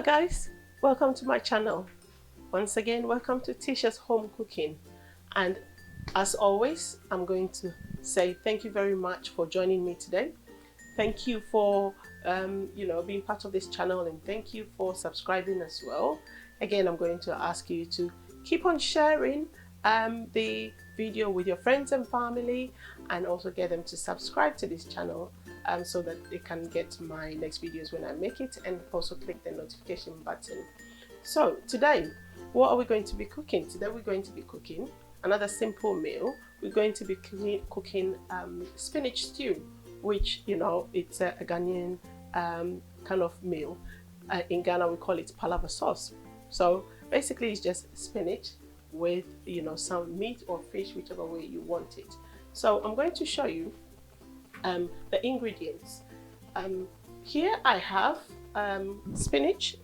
guys, welcome to my channel. Once again, welcome to Tisha's Home Cooking. And as always, I'm going to say thank you very much for joining me today. Thank you for being part of this channel, and thank you for subscribing as well. Again, I'm going to ask you to keep on sharing the video with your friends and family, and also get them to subscribe to this channel so that they can get my next videos when I make it, and also click the notification button. So today, what are we going to be cooking? Today we're going to be cooking another simple meal. We're going to be cooking spinach stew, which, you know, it's a Ghanaian kind of meal. In Ghana we call it Palava Sauce. So basically it's just spinach with, you know, some meat or fish, whichever way you want it. So I'm going to show you the ingredients. Here I have spinach,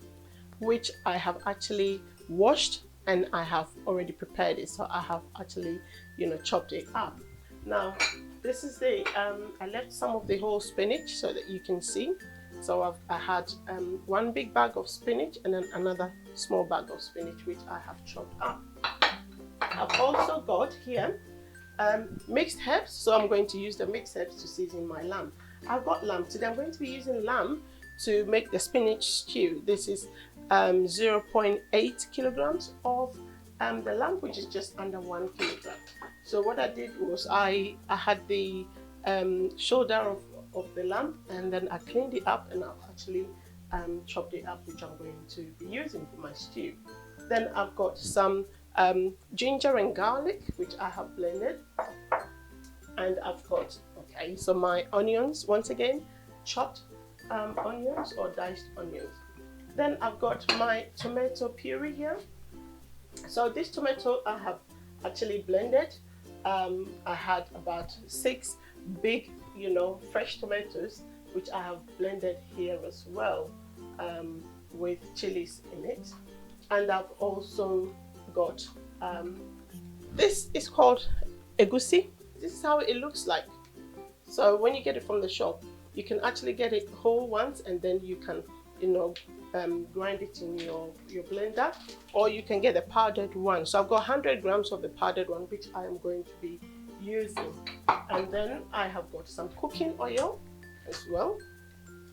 which I have actually washed, and I have already prepared it. So I have actually, you know, chopped it up. Now this is the I left some of the whole spinach so that you can see. So I had one big bag of spinach and then another small bag of spinach, which I have chopped up. I've also got here mixed herbs, so I'm going to use the mixed herbs to season my lamb. I've got lamb today. I'm going to be using lamb to make the spinach stew. This is 0.8 kilograms of the lamb, which is just under 1 kilogram. So what I did was I had the shoulder of the lamb, and then I cleaned it up, and I've actually chopped it up, which I'm going to be using for my stew. Then I've got some ginger and garlic, which I have blended, and I've got so my onions, once again chopped onions or diced onions. Then I've got my tomato puree here. So this tomato I have actually blended. I had about 6 big, you know, fresh tomatoes, which I have blended here as well, with chilies in it. And I've also got this is called Egusie. This is how it looks like. So when you get it from the shop, you can actually get it whole once, and then you can, you know, grind it in your blender, or you can get the powdered one. So I've got 100 grams of the powdered one, which I am going to be using. And then I have got some cooking oil as well,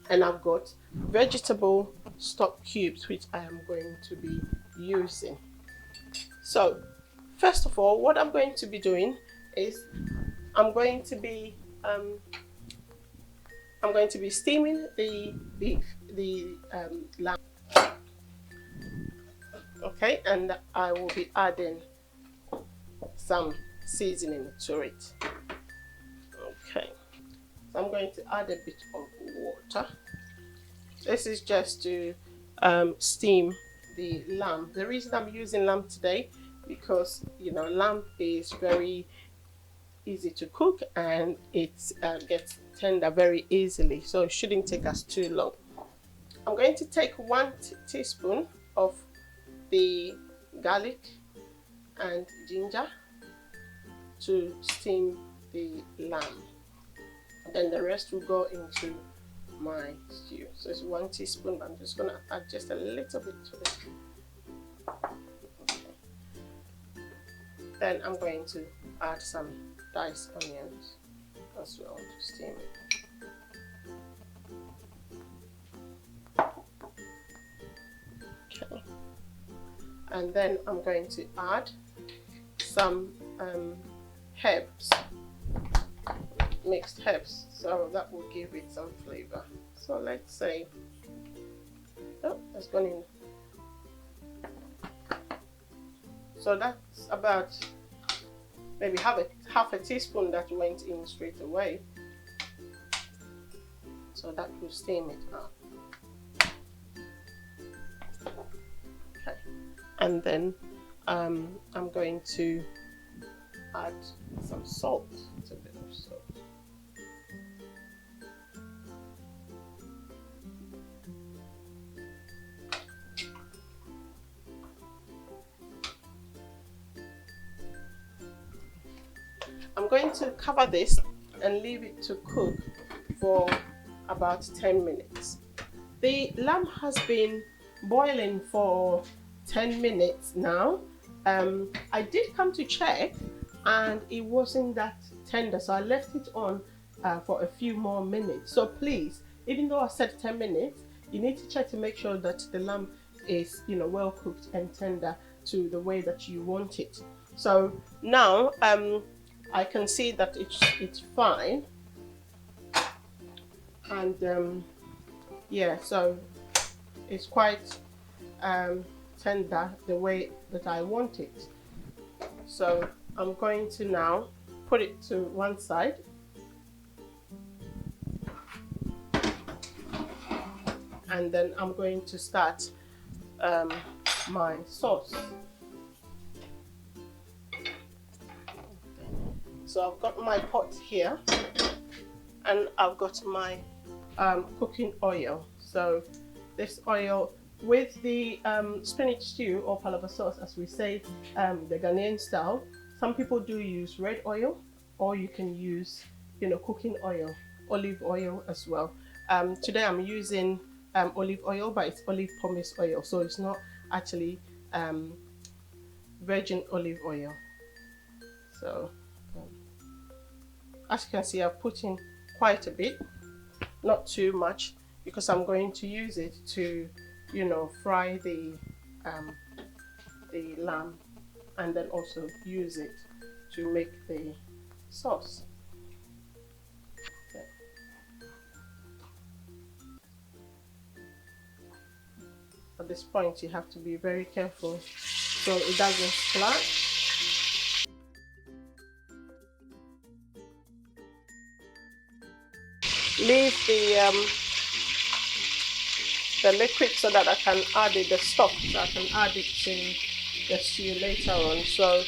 and I've got vegetable stock cubes, which I am going to be using. So first of all, what I'm going to be doing is I'm going to be steaming the lamb. Okay, and I will be adding some seasoning to it. Okay, so I'm going to add a bit of water. This is just to steam the lamb. The reason I'm using lamb today, because, you know, lamb is very easy to cook, and it gets tender very easily, so it shouldn't take us too long. I'm going to take 1 teaspoon of the garlic and ginger to steam the lamb. Then the rest will go into my stew. So it's 1 teaspoon, but I'm just going to add just a little bit to it. Okay. Then I'm going to add some diced onions as well to steam it. Okay. And then I'm going to add some herbs, mixed herbs, so that will give it some flavor. So let's say, oh, that's gone in. So that's about maybe half a teaspoon that went in straight away. So that will steam it up. Okay, and then I'm going to add some salt. It's a bit of salt. I'm going to cover this and leave it to cook for about 10 minutes. The lamb has been boiling for 10 minutes now. I did come to check and it wasn't that tender, so I left it on for a few more minutes. So please, even though I said 10 minutes, you need to check to make sure that the lamb is, you know, well cooked and tender to the way that you want it. So now I can see that it's fine, and yeah, so it's quite tender the way that I want it. So I'm going to now put it to one side, and then I'm going to start my sauce. So I've got my pot here and I've got my cooking oil. So this oil with the spinach stew, or palava sauce as we say, the Ghanaian style, some people do use red oil, or you can use, you know, cooking oil, olive oil as well. Today I'm using olive oil, but it's olive pomace oil, so it's not actually virgin olive oil. So as you can see, I've put in quite a bit, not too much, because I'm going to use it to, you know, fry the lamb, and then also use it to make the sauce. Okay. At this point, you have to be very careful so it doesn't splash. Leave the liquid so that I can add it, the stock, so I can add it to the stew later on. So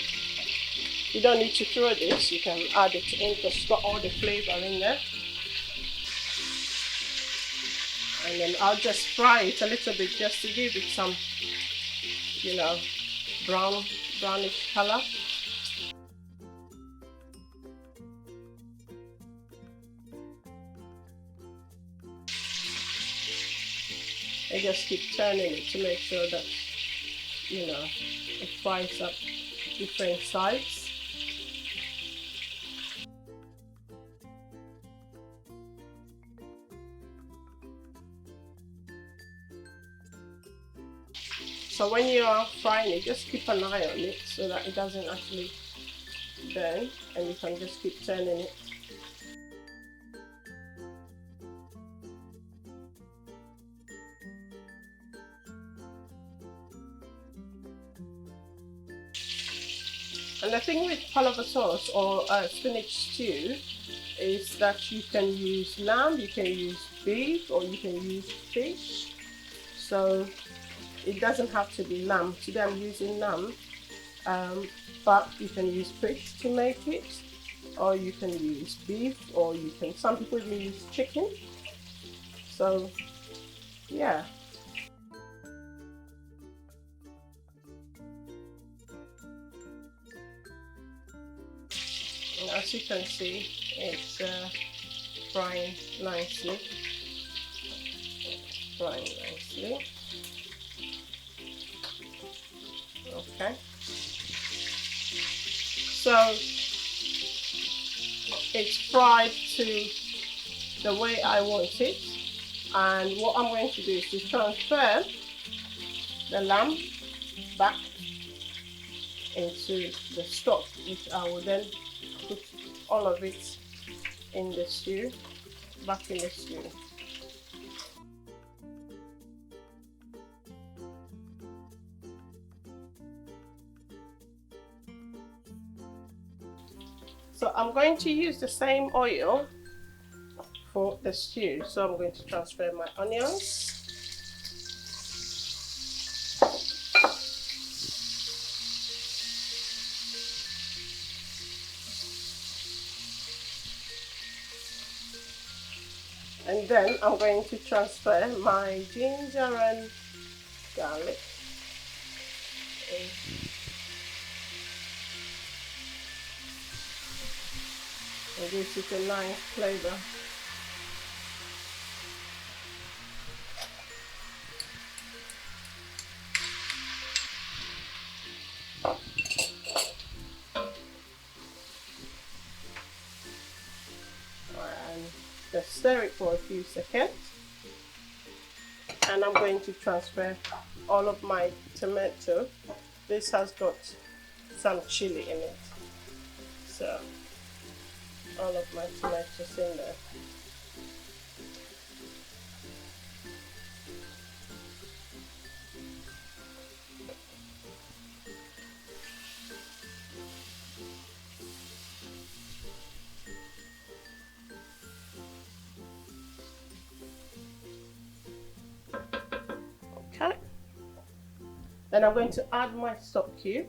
you don't need to throw this, you can add it in, because it's got all the flavor in there. And then I'll just fry it a little bit just to give it some, you know, brownish color. I just keep turning it to make sure that, you know, it fries up different sides. So when you are frying it, just keep an eye on it so that it doesn't actually burn, and you can just keep turning it. And the thing with palava sauce or spinach stew is that you can use lamb, you can use beef, or you can use fish. So it doesn't have to be lamb. Today I'm using lamb, but you can use fish to make it, or you can use beef, or you can, some people even use chicken. So yeah. As you can see, it's frying nicely. Okay. So it's fried to the way I want it, and what I'm going to do is to transfer the lamb back into the stock, which I will then put all of it in the stew, back in the stew. So I'm going to use the same oil for the stew. So I'm going to transfer my onions. And then I'm going to transfer my ginger and garlic. And gives it a nice flavor. stir it for a few seconds, and I'm going to transfer all of my tomato. This has got some chili in it, so all of my tomatoes in there. Okay, then I'm going to add my stock cube.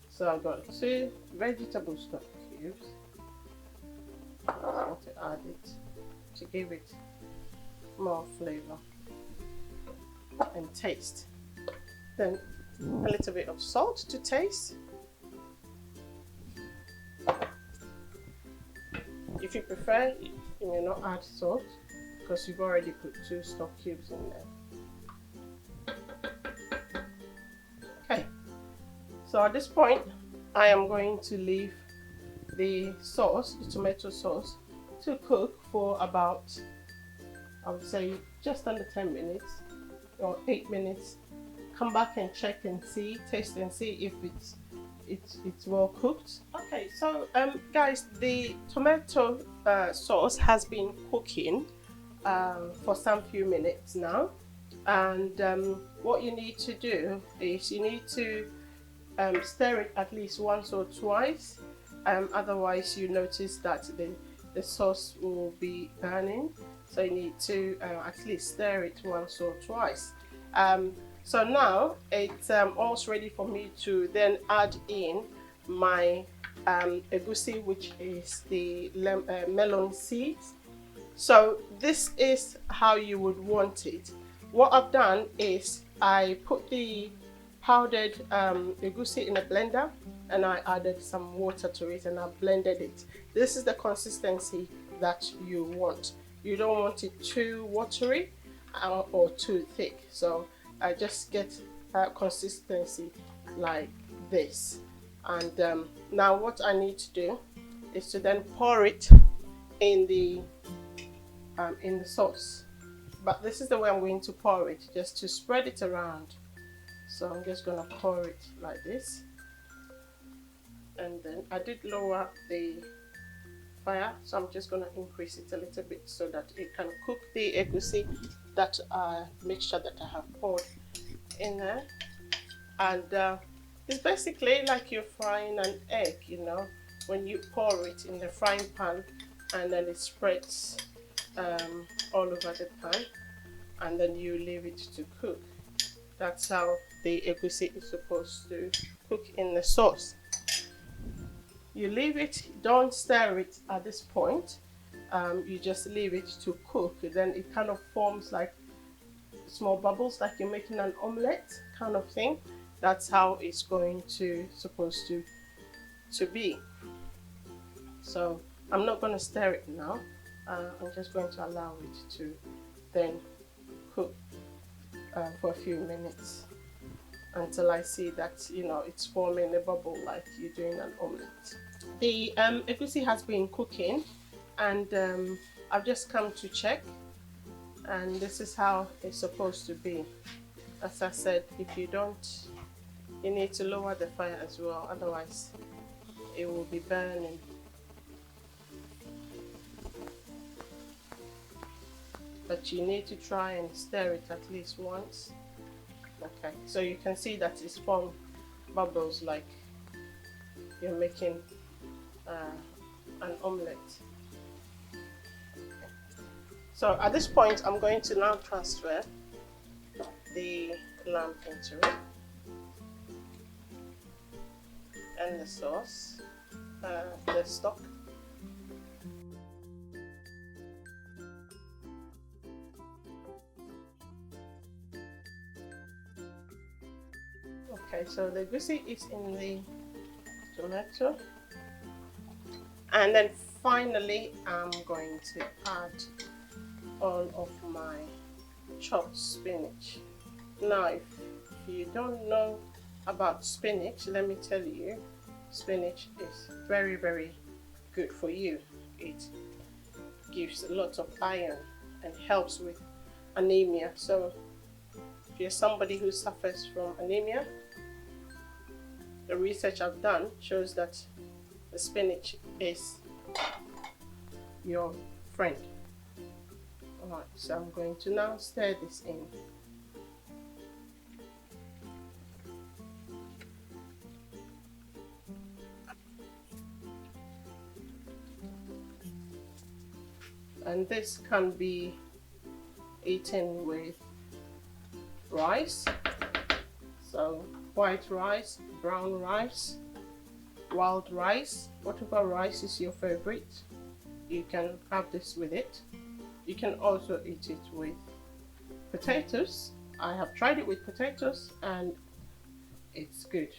So I've got 2 vegetable stock cubes. I'm going to add it to give it more flavor and taste. Then a little bit of salt to taste. If you prefer, you may not add salt because you've already put 2 stock cubes in there. Okay, so at this point I am going to leave the sauce, the tomato sauce, to cook for about, I would say, just under 10 minutes or 8 minutes. Come back and check and see, taste and see if it's well cooked. Okay, so guys, the tomato sauce has been cooking for some few minutes now, and what you need to do is you need to stir it at least once or twice, otherwise you notice that the sauce will be burning, so you need to at least stir it once or twice. So now it's almost ready for me to then add in my egusi, which is the melon seeds. So this is how you would want it. What I've done is I put the powdered egusi in a blender, and I added some water to it, and I blended it. This is the consistency that you want. You don't want it too watery or too thick, so I just get consistency like this. And now what I need to do is to then pour it in the sauce. But this is the way I'm going to pour it, just to spread it around. So I'm just going to pour it like this, and then I did lower the fire, so I'm just going to increase it a little bit so that it can cook the egusi, that mixture that I have poured in there. And it's basically like you're frying an egg, you know, when you pour it in the frying pan and then it spreads all over the pan, and then you leave it to cook. That's how the egusi is supposed to cook in the sauce. You leave it, don't stir it at this point. You just leave it to cook. Then it kind of forms like small bubbles, like you're making an omelette kind of thing. That's how it's going to supposed to be. So I'm not going to stir it now. I'm just going to allow it to then cook for a few minutes until I see that, you know, it's forming a bubble like you're doing an omelette. The egusi has been cooking, and I've just come to check, and this is how it's supposed to be. As I said, if you don't, you need to lower the fire as well, otherwise it will be burning. But you need to try and stir it at least once. Okay, so you can see that it's formed bubbles like you're making an omelette. Okay. So at this point, I'm going to now transfer the lamb into it, and the sauce, the stock. Okay, so the egusi is in the tomato, and then finally I'm going to add all of my chopped spinach. Now if you don't know about spinach, let me tell you, spinach is very, very good for you. It gives a lot of iron and helps with anemia. So if you're somebody who suffers from anemia, the research I've done shows that the spinach is your friend. Alright, so I'm going to now stir this in. And this can be eaten with rice, so white rice, brown rice, wild rice, whatever rice is your favorite, you can have this with it. You can also eat it with potatoes. I have tried it with potatoes and it's good.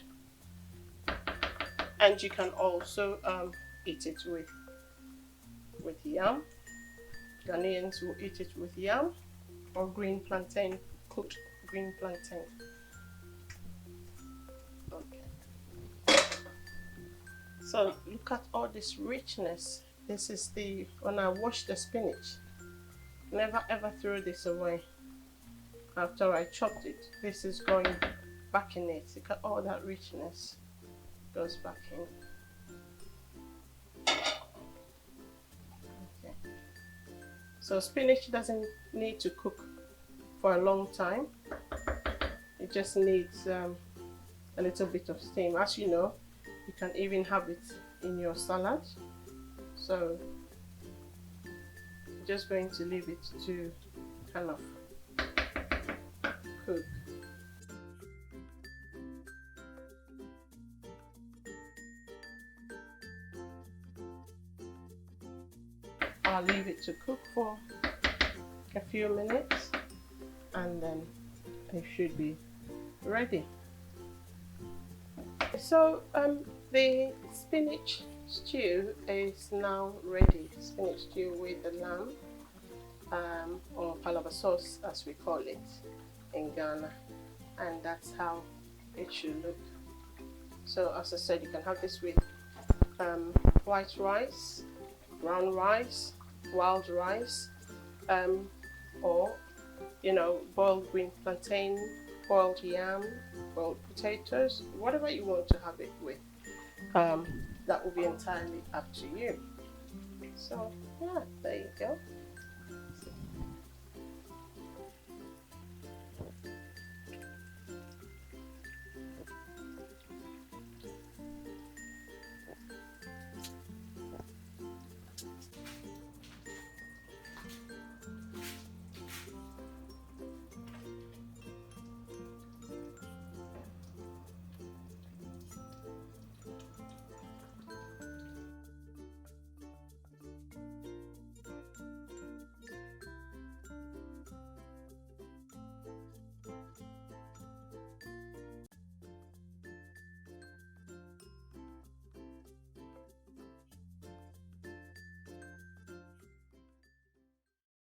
And you can also eat it with yam. Ghanaians will eat it with yam or green plantain, cooked green plantain. Okay. So look at all this richness. This is when I wash the spinach. Never ever throw this away after I chopped it. This is going back in it. Look at all that richness goes back in. So spinach doesn't need to cook for a long time. It just needs a little bit of steam. As you know, you can even have it in your salad. So I'm just going to leave it to kind of cook. I'll leave it to cook for a few minutes and then it should be ready. So the spinach stew is now ready. Spinach stew with the lamb, or Palava sauce as we call it in Ghana, and that's how it should look. So as I said, you can have this with white rice, brown rice, wild rice, or boiled green plantain, boiled yam, boiled potatoes, whatever you want to have it with. That will be entirely up to you. So yeah, there you go.